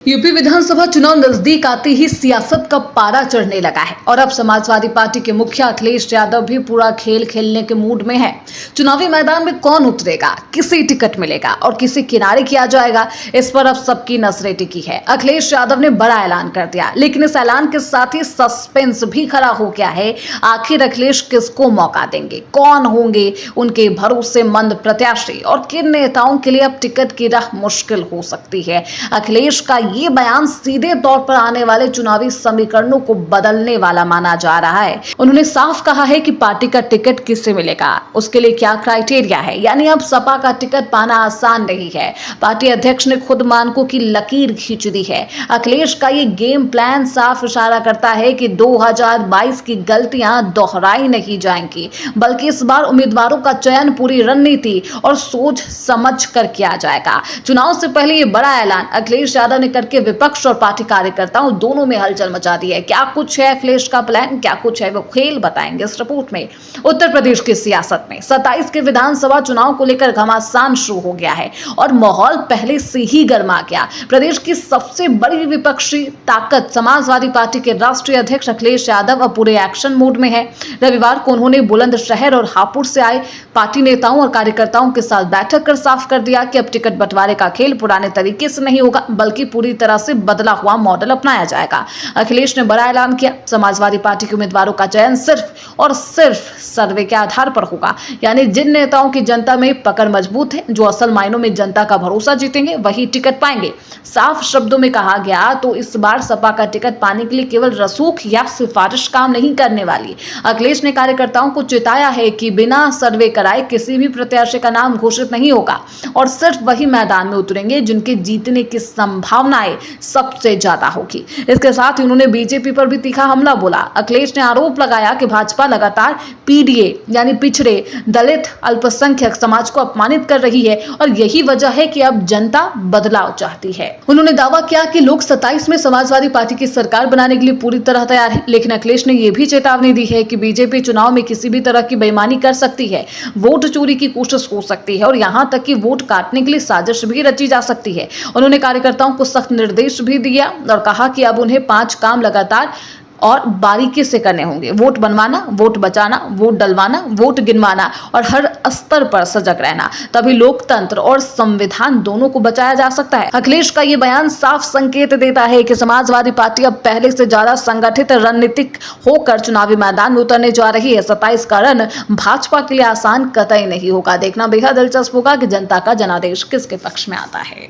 UP विधानसभा चुनाव नजदीक आते ही सियासत का पारा चढ़ने लगा है और अब समाजवादी पार्टी के मुखिया अखिलेश यादव भी पूरा खेल खेलने के मूड में है। चुनावी मैदान में कौन उतरेगा, किसे टिकट मिलेगा और किसे किनारे किया जाएगा, इस पर अब सबकी नजरें टिकी है। अखिलेश यादव ने बड़ा ऐलान कर दिया, लेकिन इस ऐलान के साथ ही सस्पेंस भी खड़ा हो गया है। आखिर अखिलेश किसको मौका देंगे, कौन होंगे उनके भरोसेमंद प्रत्याशी और किन नेताओं के लिए अब टिकट की राह मुश्किल हो सकती है। अखिलेश का ये बयान सीधे तौर पर आने वाले चुनावी समीकरणों को बदलने वाला माना जा रहा है। उन्होंने साफ कहा है कि पार्टी का टिकट किससे मिलेगा, उसके लिए क्या क्राइटेरिया है। यानी अब सपा का टिकट पाना आसान नहीं है। पार्टी अध्यक्ष ने खुद मानकों की लकीर खींच दी है। अखिलेश का ये गेम प्लान साफ इशारा करता है कि 2022 की गलतियां दोहराई नहीं जाएंगी, बल्कि इस बार उम्मीदवारों का चयन पूरी रणनीति और सोच समझ कर किया जाएगा। चुनाव से पहले ये बड़ा ऐलान अखिलेश यादव ने करके विपक्ष और पार्टी कार्यकर्ताओं दोनों में हलचल मचा दी है। क्या कुछ है अखिलेश का प्लान, क्या कुछ है वो खेल, बताएंगे इस रिपोर्ट में। उत्तर प्रदेश की सियासत में 27 के विधानसभा चुनाव को लेकर घमासान शुरू हो गया है और माहौल पहले से ही गर्मा गया। प्रदेश की सबसे बड़ी विपक्षी ताकत समाजवादी पार्टी के राष्ट्रीय अध्यक्ष अखिलेश यादव अब पूरे एक्शन मोड में है। रविवार को उन्होंने बुलंदशहर और हापुड़ से आए पार्टी नेताओं और कार्यकर्ताओं के साथ बैठक कर साफ कर दिया कि अब टिकट बंटवारे का खेल पुराने तरीके से नहीं होगा, बल्कि पूरी तरह से बदला हुआ मॉडल अपनाया जाएगा। अखिलेश ने बड़ा ऐलान किया, समाजवादी पार्टी के उम्मीदवारों का चयन सिर्फ और सिर्फ सर्वे के आधार पर होगा। यानी जिन नेताओं की जनता में पकड़ मजबूत है, जो असल मायनों में जनता का भरोसा जीतेंगे, वही टिकट पाएंगे। साफ शब्दों में कहा गया तो इस बार सपा का टिकट पाने के लिए केवल रसूख या सिफारिश काम नहीं करने वाली। अखिलेश ने कार्यकर्ताओं को चेताया है कि बिना सर्वे कराए किसी भी प्रत्याशी का नाम घोषित नहीं होगा और सिर्फ वही मैदान में उतरेंगे जिनके जीतने की संभावनाएं सबसे ज्यादा होगी। इसके साथ ही उन्होंने बीजेपी पर भी तीखा हमला बोला। अखिलेश ने आरोप लगाया कि भाजपा लगातार पीडीए यानी पिछड़े, दलित, अल्पसंख्यक समाज को अपमानित कर रही है और यही वजह है कि अब जनता बदलाव चाहती है। उन्होंने दावा किया कि लोग 27 में समाजवादी पार्टी की सरकार बनाने के लिए पूरी तरह तैयार है, लेकिन अखिलेश ने यह भी चेतावनी दी है कि बीजेपी चुनाव में किसी भी तरह की बेईमानी कर सकती है, वोट चोरी की कोशिश हो सकती है और यहां तक कि वोट काटने के लिए साजिश भी रची जा सकती है। उन्होंने कार्यकर्ताओं को सख्त निर्देश भी दिया और कहा कि अब उन्हें 5 काम लगातार और बारीकी से करने होंगे: वोट बनवाना, वोट बचाना, वोट डलवाना, वोट गिनवाना और हर स्तर पर सजग रहना। तभी लोकतंत्र और संविधान दोनों को बचाया जा सकता है। अखिलेश का ये बयान साफ संकेत देता है कि समाजवादी पार्टी अब पहले से ज्यादा संगठित रणनीतिक होकर चुनावी मैदान में उतरने जा रही है। 27 का रन भाजपा के लिए आसान कतई नहीं होगा। देखना बेहद दिलचस्प होगा कि जनता का जनादेश किसके पक्ष में आता है।